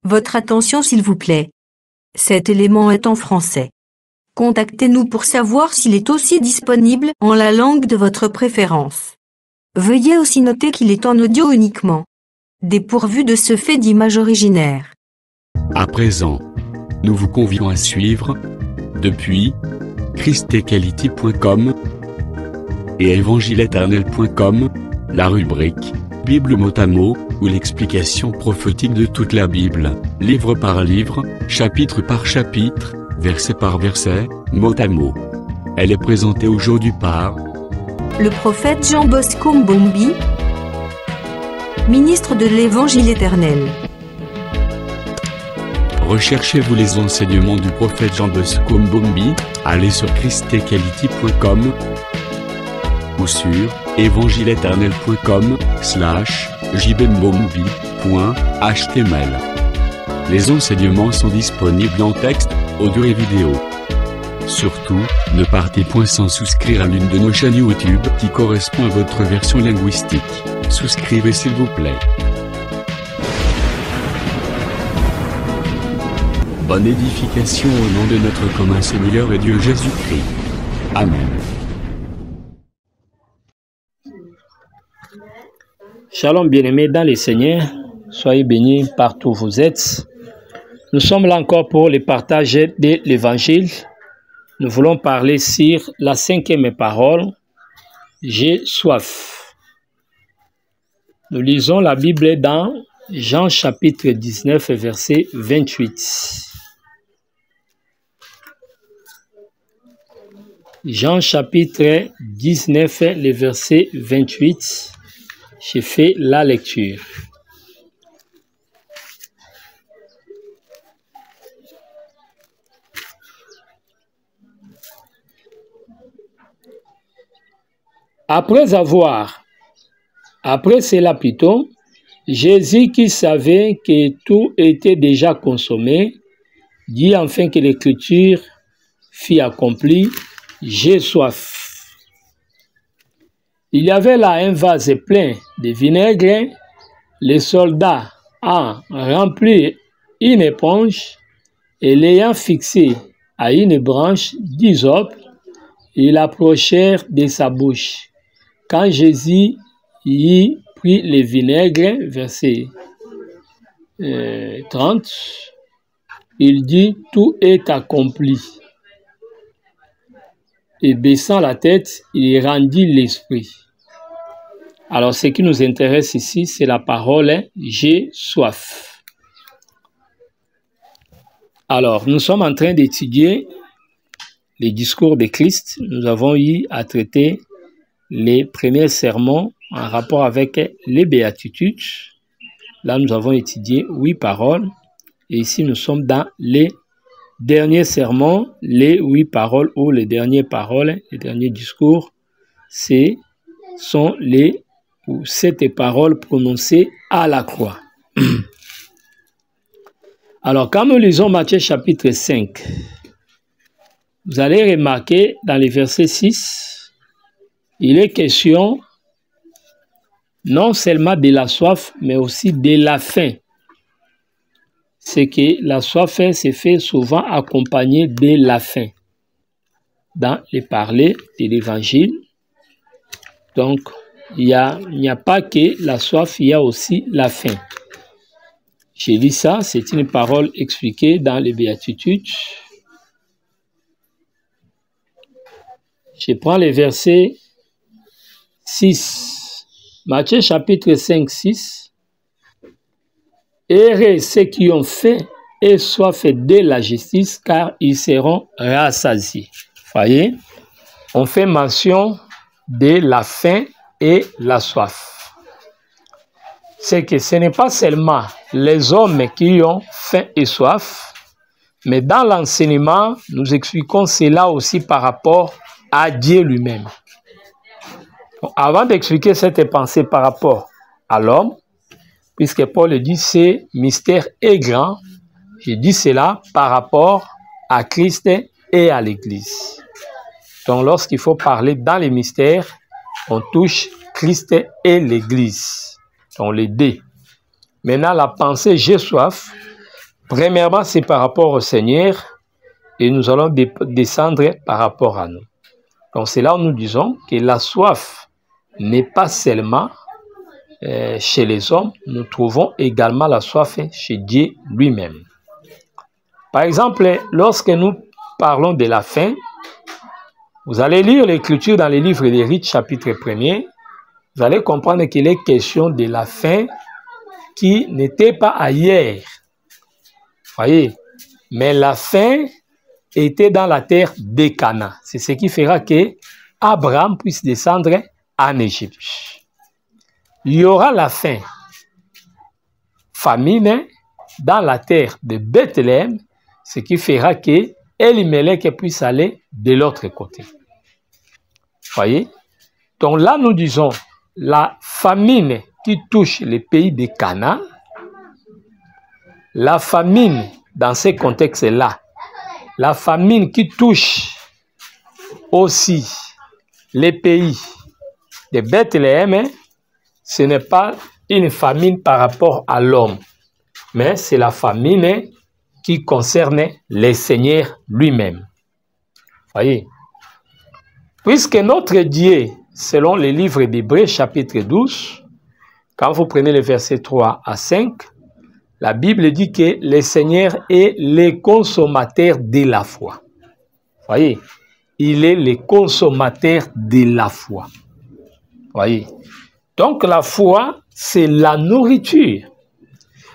Votre attention s'il vous plaît. Cet élément est en français. Contactez-nous pour savoir s'il est aussi disponible en la langue de votre préférence. Veuillez aussi noter qu'il est en audio uniquement. Dépourvu de ce fait d'image originaire. À présent, nous vous convions à suivre, depuis christequality.com et evangileeternel.com, la rubrique Bible mot à mot, ou l'explication prophétique de toute la Bible, livre par livre, chapitre par chapitre, verset par verset, mot à mot. Elle est présentée aujourd'hui par le prophète Jean Bosco Mbombi, ministre de l'Évangile éternel. Recherchez-vous les enseignements du prophète Jean Bosco Mbombi, allez sur christequality.com ou sur evangileeternel.com/jbmbombi.html. Les enseignements sont disponibles en texte, audio et vidéo. Surtout, ne partez point sans souscrire à l'une de nos chaînes YouTube qui correspond à votre version linguistique. Souscrivez s'il vous plaît. Bonne édification au nom de notre commun Seigneur et Dieu Jésus-Christ. Amen. Shalom bien-aimés dans les Seigneurs, soyez bénis partout où vous êtes. Nous sommes là encore pour le partage de l'Évangile. Nous voulons parler sur la 5e parole, j'ai soif. Nous lisons la Bible dans Jean chapitre 19, verset 28. Jean chapitre 19, le verset 28. J'ai fait la lecture. Après cela plutôt, Jésus qui savait que tout était déjà consommé, dit enfin que l'écriture fut accomplie, j'ai soif. Il y avait là un vase plein de vinaigre. Les soldats ont rempli une éponge et l'ayant fixé à une branche d'hysope, ils l'approchèrent de sa bouche. Quand Jésus y prit le vinaigre, verset 30, il dit « Tout est accompli ». Et baissant la tête, il rendit l'esprit. Alors, ce qui nous intéresse ici, c'est la parole « j'ai soif ». Alors, nous sommes en train d'étudier les discours de Christ. Nous avons eu à traiter les premiers sermons en rapport avec les béatitudes. Là, nous avons étudié 8 paroles. Et ici, nous sommes dans les derniers sermons, les 8 paroles ou les dernières paroles, les derniers discours. Ce sont les 7 paroles prononcées à la croix. Alors, quand nous lisons Matthieu chapitre 5, vous allez remarquer dans le verset 6, il est question non seulement de la soif, mais aussi de la faim. C'est que la soif se fait souvent accompagner de la faim. Dans les parler de l'évangile, donc il n'y a pas que la soif, il y a aussi la faim. J'ai lu ça, c'est une parole expliquée dans les béatitudes. Je prends le verset 6. Matthieu chapitre 5, 6. Heureux ceux qui ont faim et soif de la justice, car ils seront rassasiés. Voyez, on fait mention de la faim et la soif. C'est que ce n'est pas seulement les hommes qui ont faim et soif, mais dans l'enseignement, nous expliquons cela aussi par rapport à Dieu lui-même. Avant d'expliquer cette pensée par rapport à l'homme, puisque Paul dit ce mystère est grand, je dis cela par rapport à Christ et à l'Église. Donc lorsqu'il faut parler dans les mystères, on touche Christ et l'Église. Donc les deux. Maintenant la pensée j'ai soif, Premièrement, c'est par rapport au Seigneur et nous allons descendre par rapport à nous. Donc c'est là où nous disons que la soif n'est pas seulement chez les hommes, nous trouvons également la soif chez Dieu lui-même. Par exemple, lorsque nous parlons de la faim, vous allez lire l'Écriture dans le livre des Rites, chapitre 1er, vous allez comprendre qu'il est question de la faim qui n'était pas ailleurs. Voyez, mais la faim était dans la terre de Canaan. C'est ce qui fera que Abraham puisse descendre en Égypte. Il y aura la faim, famine dans la terre de Bethléem, ce qui fera que Elimelech puisse aller de l'autre côté. Voyez? Donc là, nous disons la famine qui touche les pays de Canaan, la famine dans ces contextes-là, la famine qui touche aussi les pays de Bethléem, ce n'est pas une famine par rapport à l'homme, mais c'est la famine qui concerne le Seigneur lui-même. Voyez? Puisque notre Dieu, selon le livre d'Hébreux, chapitre 12, quand vous prenez les versets 3 à 5, la Bible dit que le Seigneur est le consommateur de la foi. Voyez? Il est le consommateur de la foi. Voyez? Donc la foi, c'est la nourriture.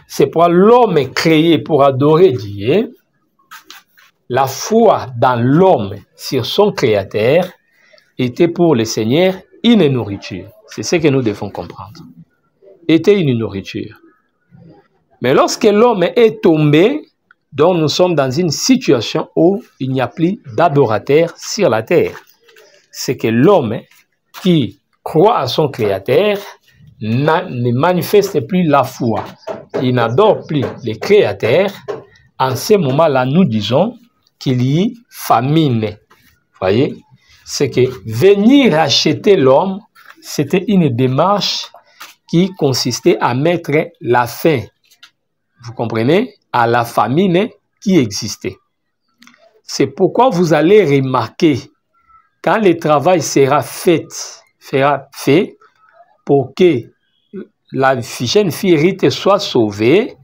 C'est pour l'homme créé pour adorer Dieu. La foi dans l'homme sur son Créateur était pour le Seigneur une nourriture. C'est ce que nous devons comprendre. Était une nourriture. Mais lorsque l'homme est tombé, donc nous sommes dans une situation où il n'y a plus d'adorateur sur la terre. C'est que l'homme qui croit à son Créateur ne manifeste plus la foi. Il n'adore plus le Créateur. En ce moment-là, nous disons qu'il y a famine. Voyez? C'est que venir acheter l'homme, c'était une démarche qui consistait à mettre la fin, vous comprenez, à la famine qui existait. C'est pourquoi vous allez remarquer, quand le travail sera fait pour que la jeune fille Rite soit sauvée,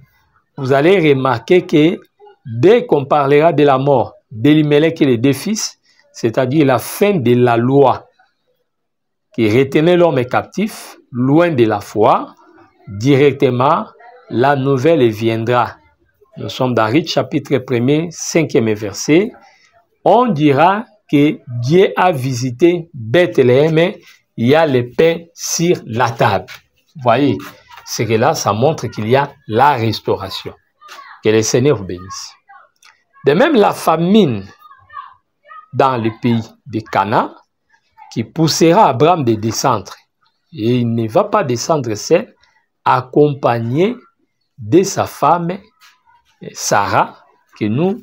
vous allez remarquer que dès qu'on parlera de la mort d'Elimelech et les deux fils, c'est-à-dire la fin de la loi qui retenait l'homme captif, loin de la foi, directement, la nouvelle viendra. Nous sommes dans Rites, chapitre 1er, 5e verset. On dira que Dieu a visité Bethléem, il y a le pain sur la table. Voyez, c'est que là, ça montre qu'il y a la restauration. Que le Seigneur vous bénisse. De même, la famine dans le pays de Canaan, qui poussera Abraham de descendre. Et il ne va pas descendre seul, accompagné de sa femme Sarah, que nous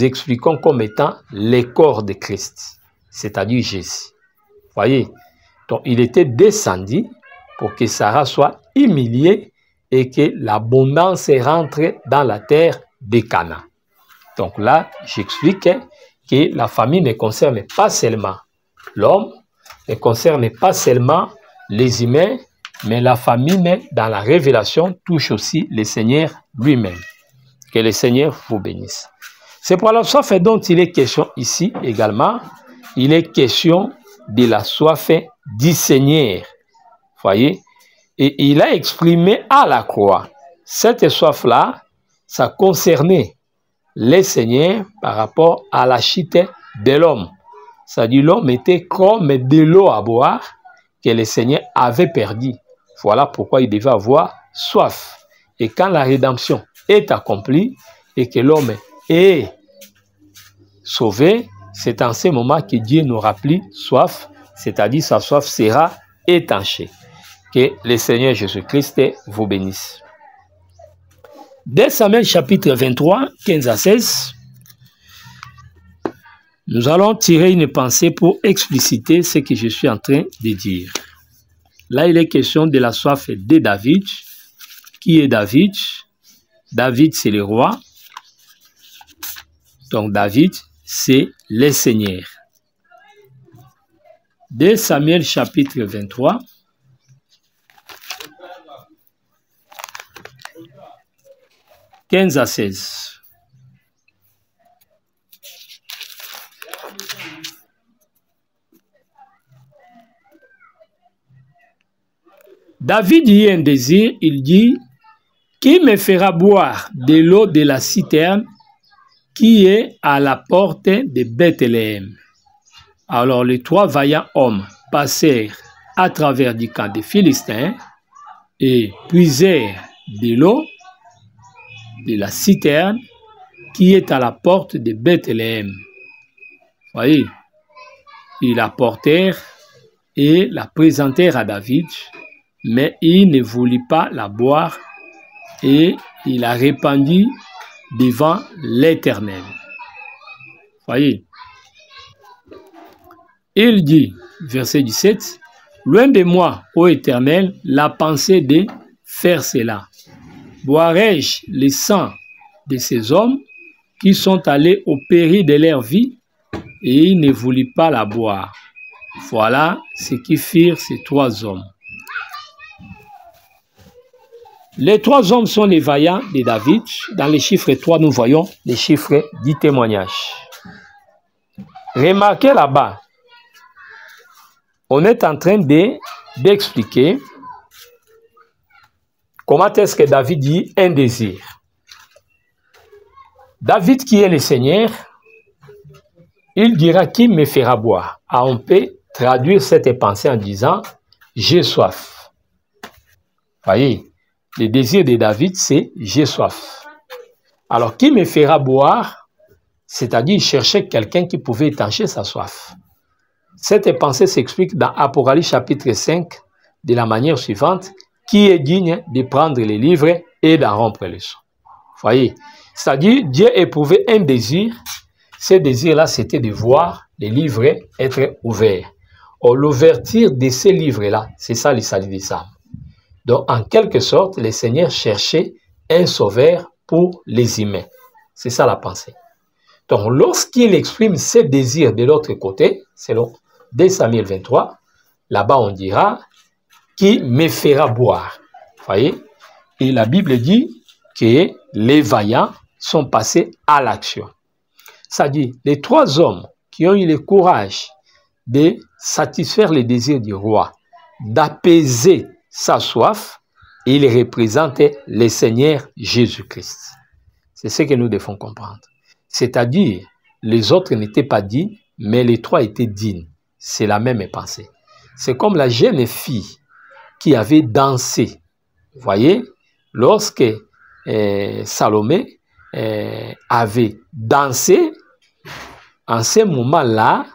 expliquons comme étant le corps de Christ, c'est-à-dire Jésus. Voyez, donc il était descendu pour que Sarah soit humiliée et que l'abondance rentre dans la terre de Canaan. Donc là, j'explique que la famille ne concerne pas seulement l'homme, ne concerne pas seulement les humains, mais la famille dans la révélation touche aussi le Seigneur lui-même. Que le Seigneur vous bénisse. C'est pour la soif dont il est question ici également. Il est question de la soif du Seigneur. Voyez? Et il a exprimé à la croix. Cette soif-là, ça concernait le Seigneur par rapport à la chute de l'homme. C'est-à-dire l'homme était comme de l'eau à boire que le Seigneur avait perdu. Voilà pourquoi il devait avoir soif. Et quand la rédemption est accomplie et que l'homme est sauvé, c'est en ce moment que Dieu n'aura plus soif, c'est-à-dire sa soif sera étanchée. Que le Seigneur Jésus-Christ vous bénisse. 2 Samuel chapitre 23, 15 à 16, nous allons tirer une pensée pour expliciter ce que je suis en train de dire. Là, il est question de la soif de David. Qui est David? David, c'est le roi. Donc David, c'est le Seigneur. 2 Samuel chapitre 23. « 15 à 16. David y a un désir, il dit, « Qui me fera boire de l'eau de la citerne qui est à la porte de Bethléem ?» Alors les 3 vaillants hommes passèrent à travers du camp des Philistins et puisèrent de l'eau de la citerne qui est à la porte de Bethléem. Voyez, ils la portèrent et la présentèrent à David, mais il ne voulut pas la boire et il la répandit devant l'Éternel. Voyez, il dit, verset 17, « Loin de moi, ô Éternel, la pensée de faire cela. Boirai-je le sang de ces hommes qui sont allés au péril de leur vie, et ils ne voulurent pas la boire. » Voilà ce qui firent ces 3 hommes. Les 3 hommes sont les vaillants de David. Dans les chiffres 3, nous voyons les chiffres du témoignage. Remarquez là-bas, on est en train d'expliquer comment est-ce que David dit un désir. David qui est le Seigneur, il dira qui me fera boire. Ah, on peut traduire cette pensée en disant j'ai soif. Voyez, le désir de David c'est j'ai soif. Alors qui me fera boire, c'est-à-dire il cherchait quelqu'un qui pouvait étancher sa soif. Cette pensée s'explique dans Apocalypse chapitre 5 de la manière suivante, qui est digne de prendre les livres et d'en rompre les sceaux. Voyez, c'est-à-dire Dieu éprouvait un désir. Ce désir-là, c'était de voir les livres être ouverts. Or, l'ouverture de ces livres-là, c'est ça le salut des âmes. Donc, en quelque sorte, le Seigneur cherchait un sauveur pour les humains. C'est ça la pensée. Donc, lorsqu'il exprime ses désirs de l'autre côté, selon 2 Samuel 23, là-bas on dira qui me fera boire. Voyez? Et la Bible dit que les vaillants sont passés à l'action. C'est-à-dire, les 3 hommes qui ont eu le courage de satisfaire les désirs du roi, d'apaiser sa soif, ils représentaient le Seigneur Jésus-Christ. C'est ce que nous devons comprendre. C'est-à-dire, les autres n'étaient pas dignes, mais les 3 étaient dignes. C'est la même pensée. C'est comme la jeune fille qui avait dansé. Vous voyez, lorsque Salomé avait dansé, en ce moment-là,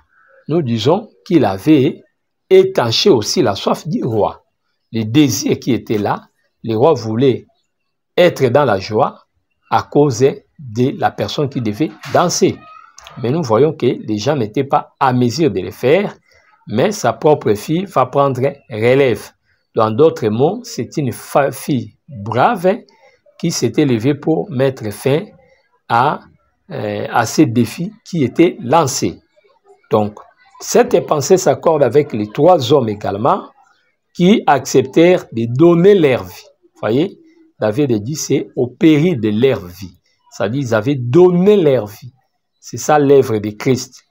nous disons qu'il avait étanché aussi la soif du roi. Le désir qui était là, le roi voulait être dans la joie à cause de la personne qui devait danser. Mais nous voyons que les gens n'étaient pas à mesure de le faire, mais sa propre fille va prendre relève. Dans d'autres mots, c'est une fille brave qui s'était levée pour mettre fin à ces défis qui étaient lancés. Donc, cette pensée s'accorde avec les 3 hommes également qui acceptèrent de donner leur vie. Vous voyez, David dit c'est au péril de leur vie. C'est-à-dire qu'ils avaient donné leur vie. C'est ça l'œuvre de Christ.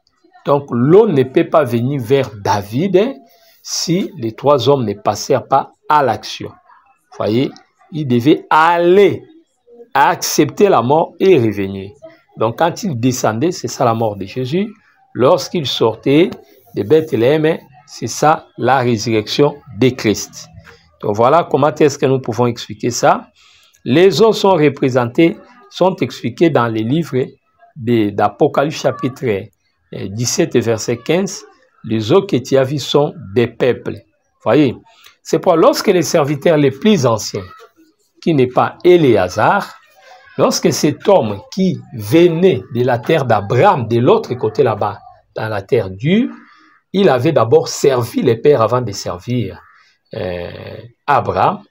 Donc, l'eau ne peut pas venir vers David si les 3 hommes ne passèrent pas à l'action. Vous voyez, ils devaient aller accepter la mort et revenir. Donc, quand ils descendaient, c'est ça la mort de Jésus. Lorsqu'ils sortaient de Bethléem, c'est ça la résurrection de Christ. Donc, voilà comment est-ce que nous pouvons expliquer ça. Les eaux sont représentées, sont expliquées dans les livres d'Apocalypse chapitre 17 verset 15. Les eaux que tu as vues sont des peuples. Voyez, c'est pour lorsque les serviteurs les plus anciens, qui n'est pas Éléazar, lorsque cet homme qui venait de la terre d'Abraham, de l'autre côté là-bas, dans la terre dure, il avait d'abord servi les pères avant de servir Abraham.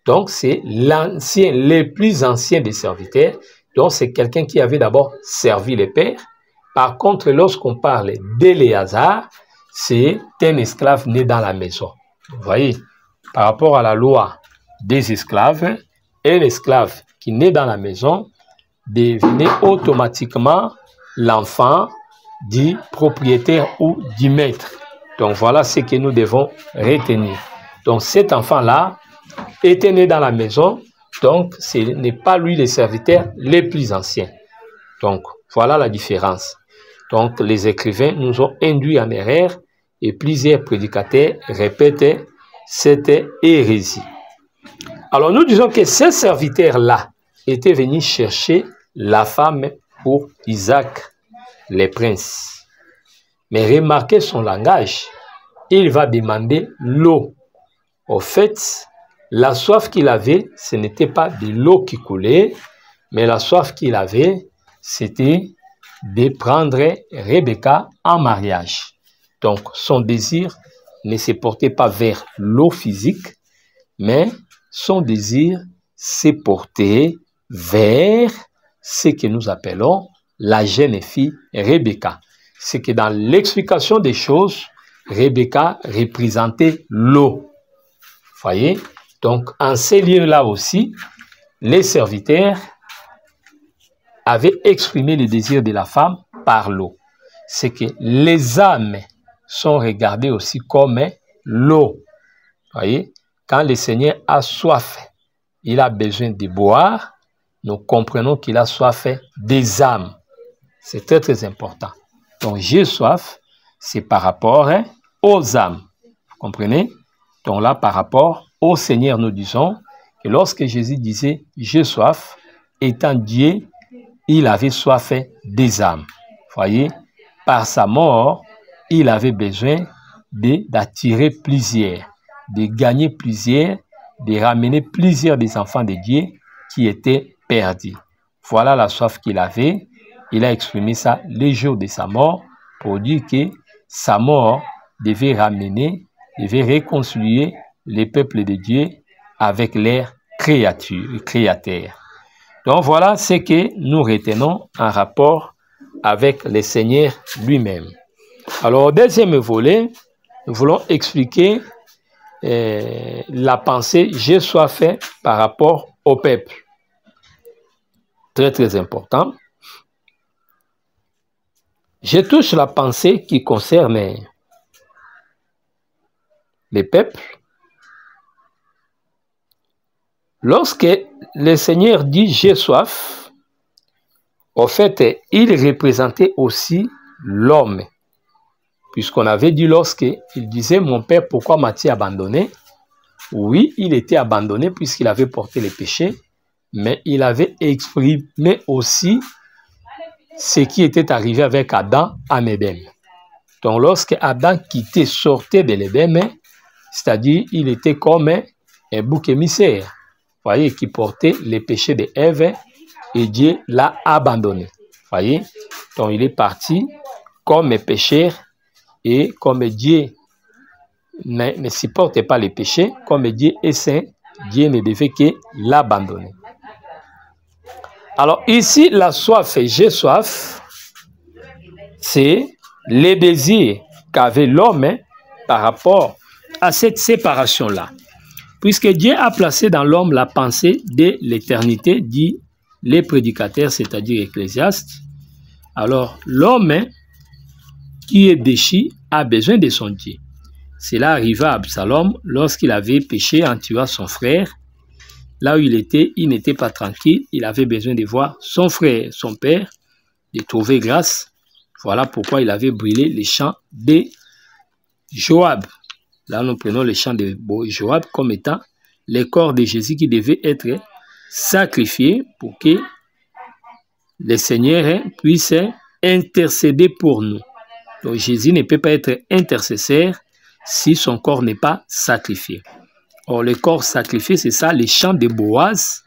Donc c'est l'ancien, les plus anciens des serviteurs Donc, c'est quelqu'un qui avait d'abord servi les pères. Par contre, lorsqu'on parle d'Éléazar, c'est un esclave né dans la maison. Vous voyez, par rapport à la loi des esclaves, un esclave qui naît dans la maison devenait automatiquement l'enfant du propriétaire ou du maître. Donc voilà ce que nous devons retenir. Donc cet enfant-là était né dans la maison, donc ce n'est pas lui le serviteur le plus ancien. Donc voilà la différence. Donc les écrivains nous ont induits en erreur et plusieurs prédicateurs répètent cette hérésie. Alors nous disons que ces serviteurs-là étaient venus chercher la femme pour Isaac, le prince. Mais remarquez son langage. Il va demander l'eau. Au fait, la soif qu'il avait, ce n'était pas de l'eau qui coulait, mais la soif qu'il avait, c'était de prendre Rebecca en mariage. Donc, son désir ne se portait pas vers l'eau physique, mais son désir s'est porté vers ce que nous appelons la jeune fille Rebecca. C'est que dans l'explication des choses, Rebecca représentait l'eau. Voyez? Donc, en ces lieux-là aussi, les serviteurs avaient exprimé le désir de la femme par l'eau. C'est que les âmes sont regardées aussi comme l'eau. Voyez? Quand le Seigneur a soif, il a besoin de boire, nous comprenons qu'il a soif des âmes. C'est très, très important. Donc, j'ai soif, c'est par rapport aux âmes. Vous comprenez? Donc là, par rapport au Seigneur, nous disons que lorsque Jésus disait « j'ai soif », étant Dieu, il avait soif des âmes. Voyez? Par sa mort, il avait besoin d'attirer plusieurs, de gagner plusieurs, de ramener plusieurs des enfants de Dieu qui étaient perdus. Voilà la soif qu'il avait. Il a exprimé ça les jours de sa mort pour dire que sa mort devait ramener, devait réconcilier les peuples de Dieu avec leurs créateurs. Donc voilà ce que nous retenons en rapport avec le Seigneur lui-même. Alors au deuxième volet, nous voulons expliquer la pensée « j'ai soif » par rapport au peuple. Très très important. Je touche la pensée qui concerne les peuples. Lorsque le Seigneur dit « j'ai soif », au fait, il représentait aussi l'homme. Puisqu'on avait dit lorsqu'il disait « mon père, pourquoi m'as-tu abandonné ?» Oui, il était abandonné puisqu'il avait porté les péchés, mais il avait exprimé aussi ce qui était arrivé avec Adam en Éden. Donc lorsque Adam quittait, sortait de l'Éden, c'est-à-dire il était comme un bouc émissaire, vous voyez, qui portait les péchés d'Ève et Dieu l'a abandonné. Voyez, donc il est parti comme un pécheur et comme Dieu ne supportait pas les péchés, comme Dieu est saint, Dieu ne devait que l'abandonner. Alors ici, la soif, j'ai soif, c'est le désir qu'avait l'homme par rapport à cette séparation-là. Puisque Dieu a placé dans l'homme la pensée de l'éternité, dit les prédicateurs, c'est-à-dire Ecclésiaste. Alors l'homme qui est déchu a besoin de son Dieu. Cela arriva à Absalom lorsqu'il avait péché en tuant son frère. Là où il n'était pas tranquille. Il avait besoin de voir son frère, son père, de trouver grâce. Voilà pourquoi il avait brûlé les champs de Joab. Là, nous prenons les champs de Joab comme étant les corps de Jésus qui devaient être sacrifiés pour que le Seigneur puisse intercéder pour nous. Donc Jésus ne peut pas être intercesseur si son corps n'est pas sacrifié. Or, le corps sacrifié, c'est ça, les champs de Boaz,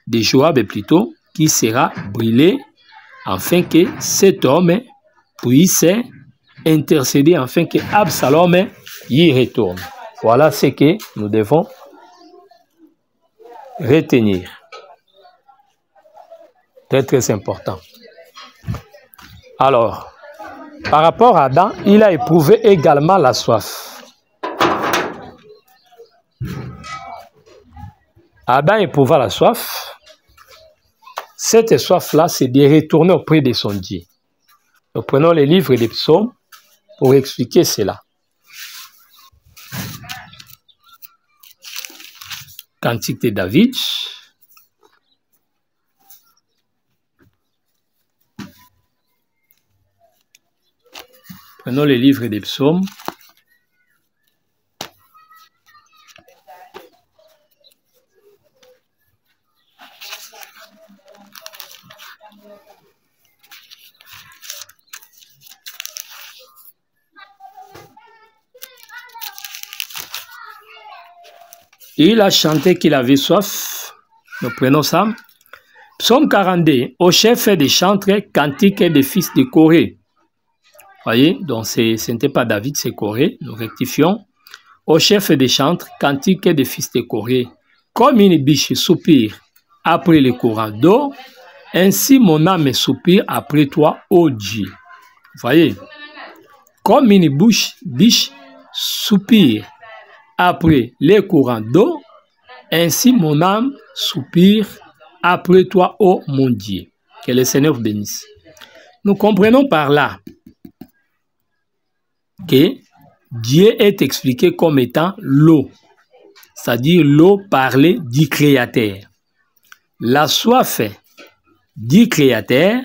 de Joab plutôt, qui sera brûlé afin que cet homme puisse intercéder, afin que Absalom y retourne. Voilà ce que nous devons retenir. Très, très important. Alors, par rapport à Adam, il a éprouvé également la soif. Adam éprouva la soif. Cette soif-là, c'est de retourner auprès de son Dieu. Nous prenons les livres des psaumes pour expliquer cela. Cantique de David. Prenons les livres des psaumes. Il a chanté qu'il avait soif. Nous prenons ça. Psaume 42. Au chef des chantres, cantique des fils de Corée. Voyez, donc ce n'était pas David, c'est Corée. Nous rectifions. Au chef des chantres, cantique des fils de Corée. Comme une biche soupire après le courant d'eau, ainsi mon âme soupire après toi, ô Dieu. Voyez, comme une biche soupire après les courants d'eau, ainsi mon âme soupire après toi, ô mon Dieu. Que le Seigneur vous bénisse. Nous comprenons par là que Dieu est expliqué comme étant l'eau, c'est-à-dire l'eau parlée du Créateur. La soif du Créateur,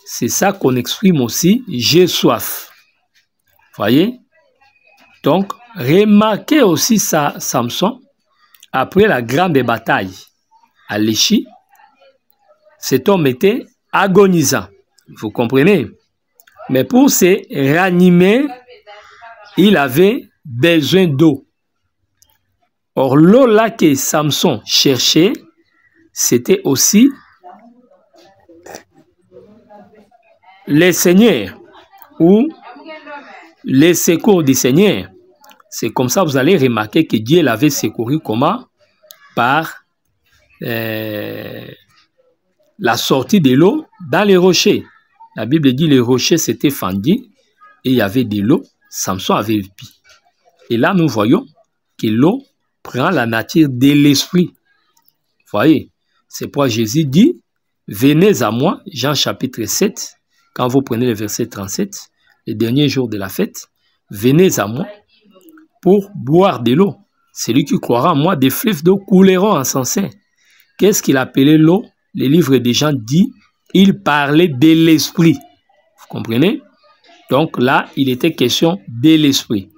c'est ça qu'on exprime aussi, j'ai soif. Voyez? Donc, remarquez aussi ça, Samson, après la grande bataille à Léchi, cet homme était agonisant. Vous comprenez? Mais pour se ranimer, il avait besoin d'eau. Or, l'eau là que Samson cherchait, c'était aussi le Seigneur ou les secours du Seigneur. C'est comme ça que vous allez remarquer que Dieu l'avait secouru comment? Par la sortie de l'eau dans les rochers. La Bible dit les rochers s'étaient fendus et il y avait de l'eau. Samson avait bu. Et là, nous voyons que l'eau prend la nature de l'esprit. Voyez, c'est pourquoi Jésus dit, venez à moi, Jean chapitre 7, quand vous prenez le verset 37, le dernier jour de la fête, venez à moi pour boire de l'eau. Celui qui croira en moi, des fleuves d'eau couleront en son sein. Qu'est-ce qu'il appelait l'eau? Le livre des Jean dit, il parlait de l'esprit. Vous comprenez? Donc là, il était question de l'esprit.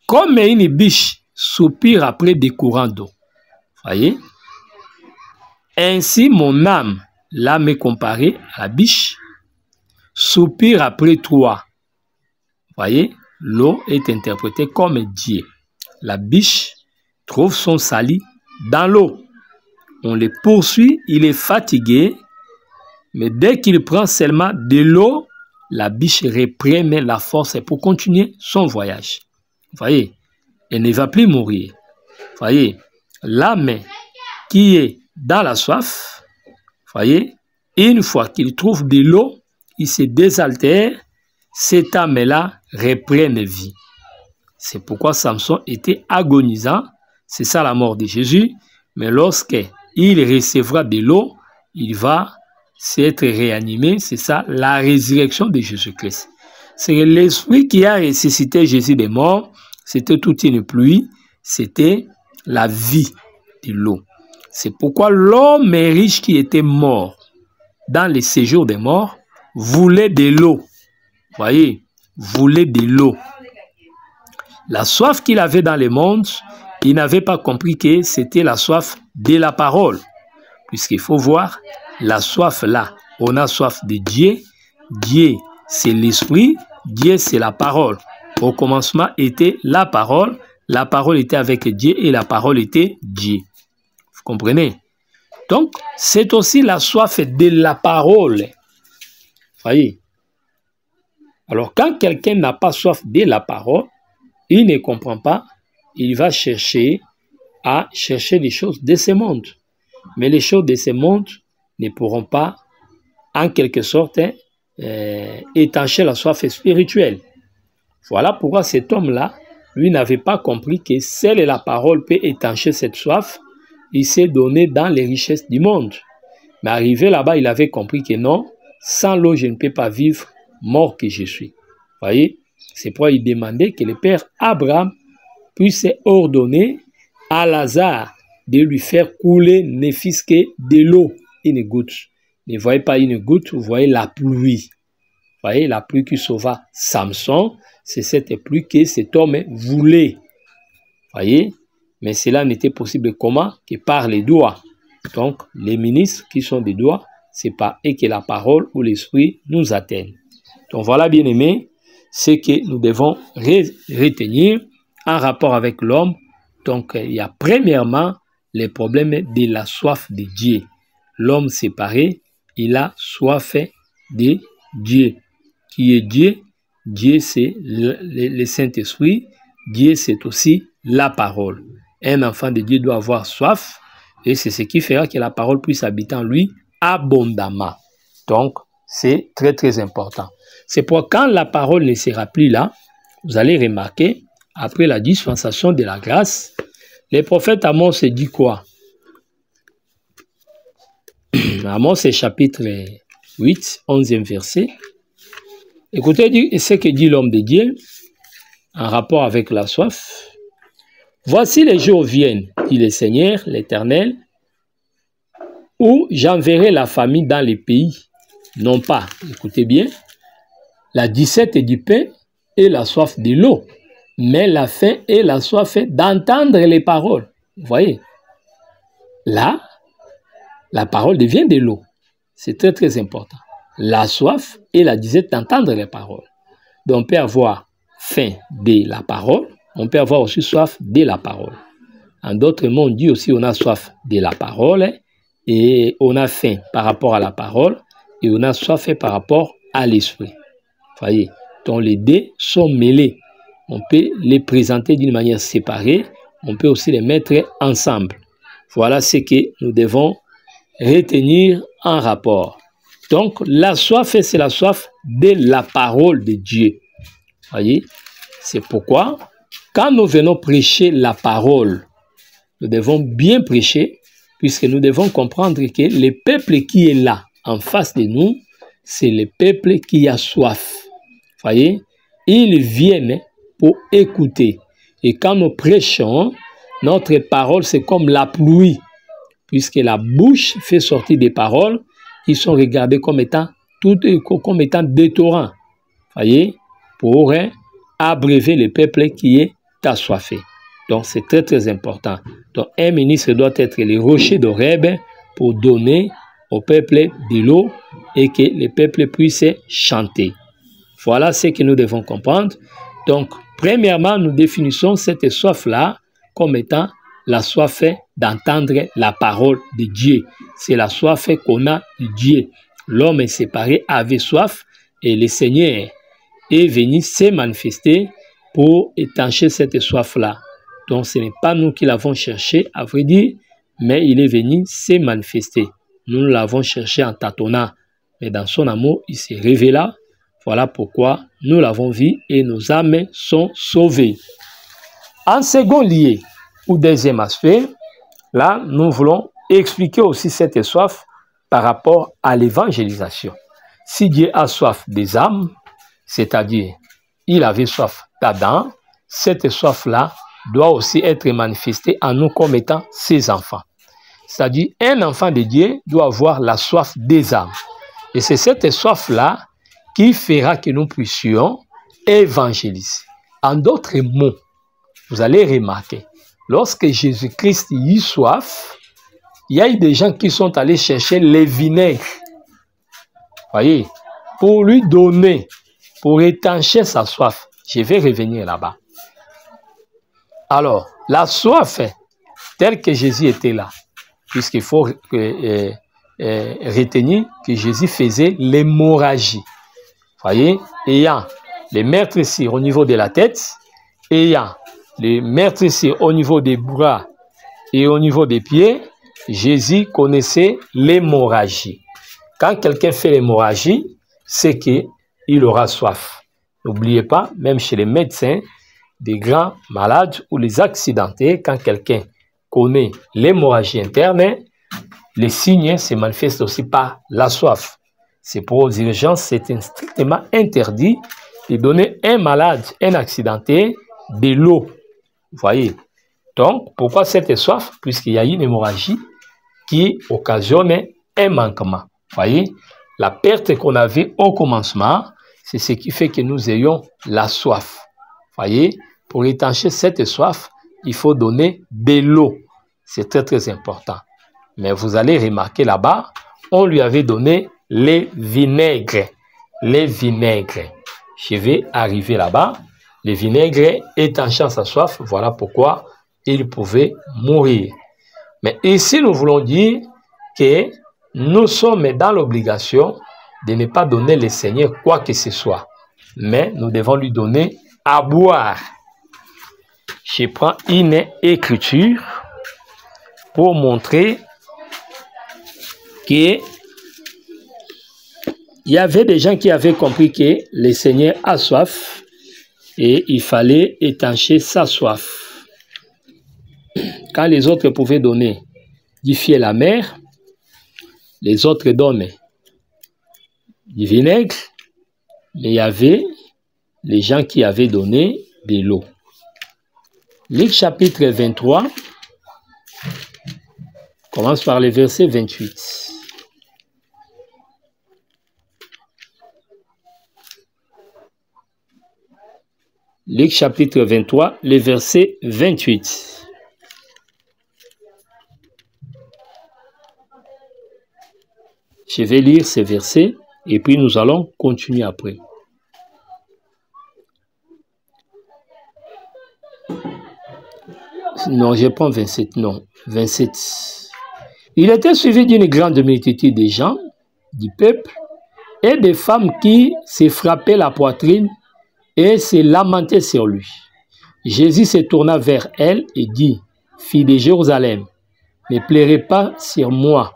Comme une biche soupire après des courants d'eau. Voyez? Ainsi, mon âme, l'âme est comparée à la biche, soupire après toi. Voyez? L'eau est interprétée comme Dieu. La biche trouve son salut dans l'eau. On le poursuit, il est fatigué, mais dès qu'il prend seulement de l'eau, la biche reprend la force pour continuer son voyage. Voyez, elle ne va plus mourir. Voyez, l'âme qui est dans la soif, voyez, une fois qu'il trouve de l'eau, il se désaltère, cette âme-là reprend vie. C'est pourquoi Samson était agonisant, c'est ça la mort de Jésus, mais lorsque il recevra de l'eau, il va s'être réanimé, c'est ça la résurrection de Jésus-Christ. C'est l'esprit qui a ressuscité Jésus des morts, c'était toute une pluie, c'était la vie de l'eau. C'est pourquoi l'homme riche qui était mort dans les séjours des morts voulait de l'eau. Voyez, voulait de l'eau. La soif qu'il avait dans le monde, il n'avait pas compris que c'était la soif de la parole. Puisqu'il faut voir, la soif là, on a soif de Dieu. Dieu, c'est l'esprit. Dieu, c'est la parole. Au commencement était la parole était avec Dieu et la parole était Dieu. Vous comprenez? Donc, c'est aussi la soif de la parole. Voyez? Alors, quand quelqu'un n'a pas soif de la parole, il ne comprend pas, il va chercher les choses de ce monde. Mais les choses de ce monde ne pourront pas en quelque sorte, étancher la soif spirituelle. Voilà pourquoi cet homme-là, lui, n'avait pas compris que seule la parole peut étancher cette soif. Il s'est donné dans les richesses du monde. Mais arrivé là-bas, il avait compris que non, sans l'eau, je ne peux pas vivre, mort que je suis. Vous voyez, c'est pourquoi il demandait que le père Abraham puisse ordonner à Lazare de lui faire couler ne fût-ce que de l'eau, une goutte. Ne voyez pas une goutte, vous voyez la pluie. Vous voyez, la pluie qui sauva Samson, c'est cette pluie que cet homme voulait. Vous voyez, mais cela n'était possible comment? Que par les doigts. Donc, les ministres qui sont des doigts, c'est par eux que la parole ou l'esprit nous atteignent. Donc, voilà, bien aimé, ce que nous devons retenir en rapport avec l'homme. Donc, il y a premièrement les problèmes de la soif de Dieu. L'homme séparé, il a soif de Dieu. Qui est Dieu? Dieu, c'est le Saint-Esprit. Dieu, c'est aussi la parole. Un enfant de Dieu doit avoir soif et c'est ce qui fera que la parole puisse habiter en lui abondamment. Donc, c'est très, très important. C'est pourquoi quand la parole ne sera plus là, vous allez remarquer, après la dispensation de la grâce, le prophète Amos dit quoi? Amos, chapitre 8, 11e verset. Écoutez ce que dit l'homme de Dieu en rapport avec la soif. Voici les jours viennent, dit le Seigneur, l'Éternel, où j'enverrai la famine dans les pays, non pas, écoutez bien, la disette du pain et la soif de l'eau, mais la faim et la soif d'entendre les paroles. Vous voyez, là, la parole devient de l'eau. C'est très, très important. La soif et la disette d'entendre les paroles. Donc, on peut avoir faim de la parole, on peut avoir aussi soif de la parole. En d'autres mots, on dit aussi on a soif de la parole et on a faim par rapport à la parole et on a soif par rapport à l'esprit. Vous voyez, donc les deux sont mêlés. On peut les présenter d'une manière séparée, on peut aussi les mettre ensemble. Voilà ce que nous devons retenir en rapport. Donc, la soif, c'est la soif de la parole de Dieu. Vous voyez, c'est pourquoi, quand nous venons prêcher la parole, nous devons bien prêcher, puisque nous devons comprendre que le peuple qui est là, en face de nous, c'est le peuple qui a soif. Vous voyez, ils viennent pour écouter. Et quand nous prêchons, notre parole, c'est comme la pluie, puisque la bouche fait sortir des paroles, ils sont regardés comme étant des torrents. Voyez, pour abréver le peuple qui est assoiffé. Donc, c'est très, très important. Donc, un ministre doit être le rocher d'Horeb pour donner au peuple de l'eau et que le peuple puisse chanter. Voilà ce que nous devons comprendre. Donc, premièrement, nous définissons cette soif-là comme étant la soif d'entendre la parole de Dieu. C'est la soif qu'on a de Dieu. L'homme est séparé avait soif et le Seigneur est venu se manifester pour étancher cette soif-là. Donc ce n'est pas nous qui l'avons cherché, à vrai dire, mais il est venu se manifester. Nous l'avons cherché en tâtonnant, mais dans son amour, il s'est révélé. Voilà pourquoi nous l'avons vu et nos âmes sont sauvées. En second lieu, ou deuxième aspect, là, nous voulons expliquer aussi cette soif par rapport à l'évangélisation. Si Dieu a soif des âmes, c'est-à-dire, il avait soif d'Adam, cette soif-là doit aussi être manifestée en nous comme étant ses enfants. C'est-à-dire, un enfant de Dieu doit avoir la soif des âmes. Et c'est cette soif-là qui fera que nous puissions évangéliser. En d'autres mots, vous allez remarquer, lorsque Jésus-Christ y soif, il y a eu des gens qui sont allés chercher les vinaigres, voyez, pour lui donner, pour étancher sa soif. Je vais revenir là-bas. Alors, la soif, telle que Jésus était là, puisqu'il faut retenir que Jésus faisait l'hémorragie. Voyez, ayant les meurtrissures au niveau de la tête, ayant les meurtrissures au niveau des bras et au niveau des pieds, Jésus connaissait l'hémorragie. Quand quelqu'un fait l'hémorragie, c'est qu'il aura soif. N'oubliez pas, même chez les médecins, des grands malades ou les accidentés, quand quelqu'un connaît l'hémorragie interne, les signes se manifestent aussi par la soif. C'est pour aux urgences, c'est strictement interdit de donner à un malade, un accidenté, de l'eau. Vous voyez? Donc, pourquoi cette soif? Puisqu'il y a une hémorragie qui occasionne un manquement. Vous voyez? La perte qu'on avait au commencement, c'est ce qui fait que nous ayons la soif. Vous voyez? Pour étancher cette soif, il faut donner de l'eau. C'est très très important. Mais vous allez remarquer là-bas, on lui avait donné les vinaigres. Les vinaigres. Je vais arriver là-bas. Les vinaigres étanchant sa soif, voilà pourquoi il pouvait mourir. Mais ici, nous voulons dire que nous sommes dans l'obligation de ne pas donner le Seigneur quoi que ce soit. Mais nous devons lui donner à boire. Je prends une écriture pour montrer qu'il y avait des gens qui avaient compris que le Seigneur a soif et il fallait étancher sa soif. Quand les autres pouvaient donner du fiel amer, les autres donnent du vinaigre, mais il y avait les gens qui avaient donné de l'eau. Luc chapitre 23 commence par le verset 28. Luc chapitre 23, le verset 28. Je vais lire ces versets et puis nous allons continuer après. Non, je prends 27. Non, 27. Il était suivi d'une grande multitude de gens, du peuple, et des femmes qui se frappaient la poitrine et se lamentaient sur lui. Jésus se tourna vers elle et dit, « Fille de Jérusalem, ne pleurez pas sur moi,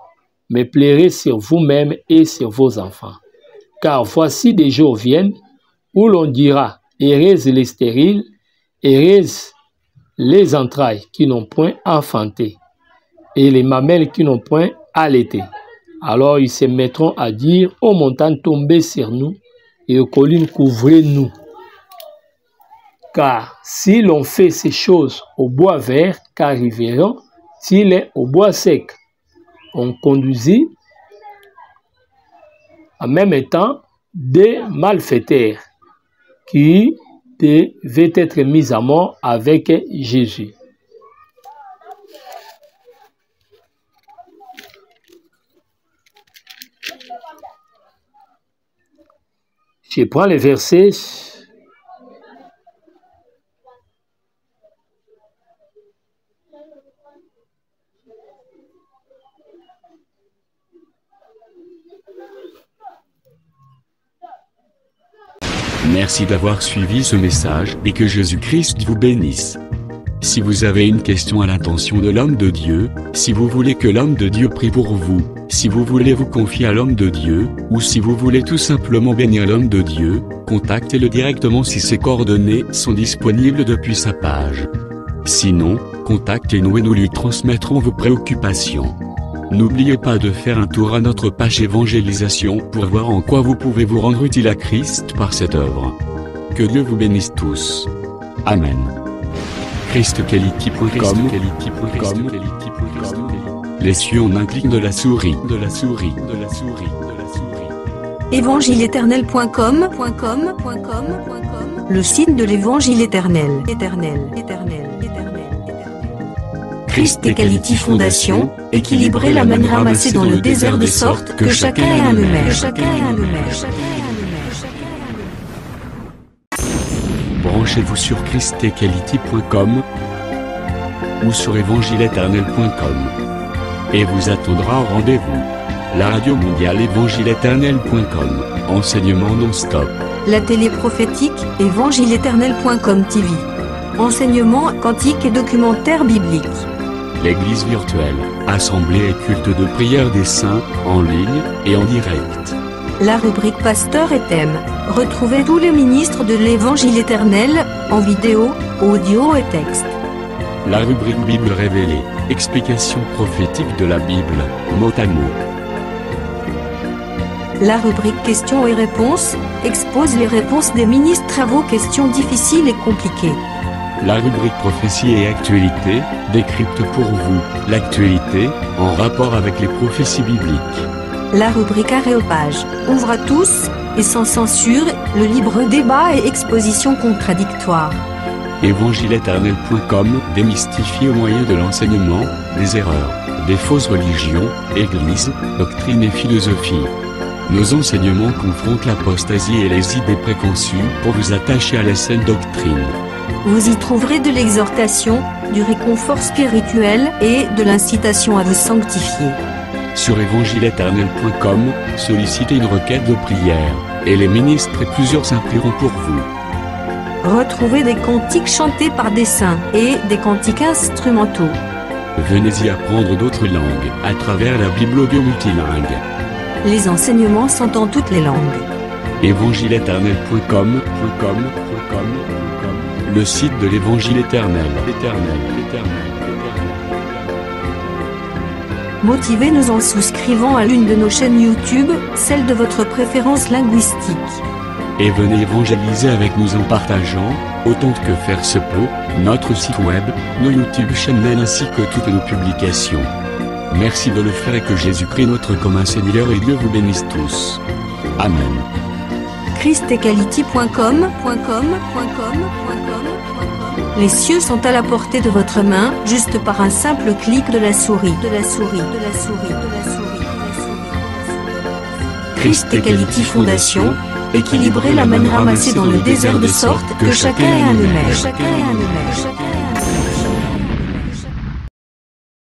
mais pleurez sur vous-même et sur vos enfants. Car voici des jours viennent où l'on dira, heureuses les stériles, heureuses les entrailles qui n'ont point enfanté, et les mamelles qui n'ont point allaité. Alors ils se mettront à dire aux montagnes, tombez sur nous, et aux collines, couvrez-nous. Car si l'on fait ces choses au bois vert, qu'arriveront-ils au bois sec? On conduisit en même temps des malfaiteurs qui devaient être mis à mort avec Jésus. Je prends les versets. Merci d'avoir suivi ce message et que Jésus-Christ vous bénisse. Si vous avez une question à l'intention de l'homme de Dieu, si vous voulez que l'homme de Dieu prie pour vous, si vous voulez vous confier à l'homme de Dieu, ou si vous voulez tout simplement bénir l'homme de Dieu, contactez-le directement si ses coordonnées sont disponibles depuis sa page. Sinon, contactez-nous et nous lui transmettrons vos préoccupations. N'oubliez pas de faire un tour à notre page évangélisation pour voir en quoi vous pouvez vous rendre utile à Christ par cette œuvre. Que Dieu vous bénisse tous. Amen. ChristQuality.com. Les cieux en un clic de la souris. Évangile-éternel.com, le site de l'Évangile éternel. Christ Equality Fondation, équilibrer la manne ramassée dans le désert de sorte que chacun ait un maire. Branchez-vous sur ChristEquality.com ou sur évangile-éternel.com et vous attendra au rendez-vous. La radio mondiale évangile-éternel.com, enseignement non-stop. La télé prophétique, évangile-éternel.com TV. Enseignement quantique et documentaire biblique. l'église virtuelle, assemblée et culte de prière des saints, en ligne et en direct. La rubrique Pasteur et thème. Retrouvez tous les ministres de l'Évangile éternel, en vidéo, audio et texte. La rubrique Bible révélée, explication prophétique de la Bible, mot à mot. La rubrique Questions et réponses expose les réponses des ministres à vos questions difficiles et compliquées. La rubrique Prophétie et actualité décrypte pour vous l'actualité en rapport avec les prophéties bibliques. La rubrique Aréopage ouvre à tous, et sans censure, le libre débat et exposition contradictoire. Évangile-éternel.com démystifie au moyen de l'enseignement, des erreurs, des fausses religions, églises, doctrines et philosophies. Nos enseignements confrontent l'apostasie et les idées préconçues pour vous attacher à la saine doctrine. Vous y trouverez de l'exhortation, du réconfort spirituel et de l'incitation à vous sanctifier. Sur évangile-éternel.com, sollicitez une requête de prière, et les ministres et plusieurs implieront pour vous. Retrouvez des cantiques chantés par des saints et des cantiques instrumentaux. Venez y apprendre d'autres langues à travers la Bible audio multilingue. Les enseignements sont en toutes les langues. évangile-éternel.com, le site de l'Évangile éternel. Motivez-nous en souscrivant à l'une de nos chaînes YouTube, celle de votre préférence linguistique. Et venez évangéliser avec nous en partageant, autant que faire se peut, notre site web, nos YouTube channels ainsi que toutes nos publications. Merci de le faire et que Jésus-Christ notre commun Seigneur et Dieu vous bénisse tous. Amen. christequality.com. Les cieux sont à la portée de votre main, juste par un simple clic de la souris. Christ Equality Fondation, équilibrer la manne ramassée dans le désert de sorte que chacun ait un aimère.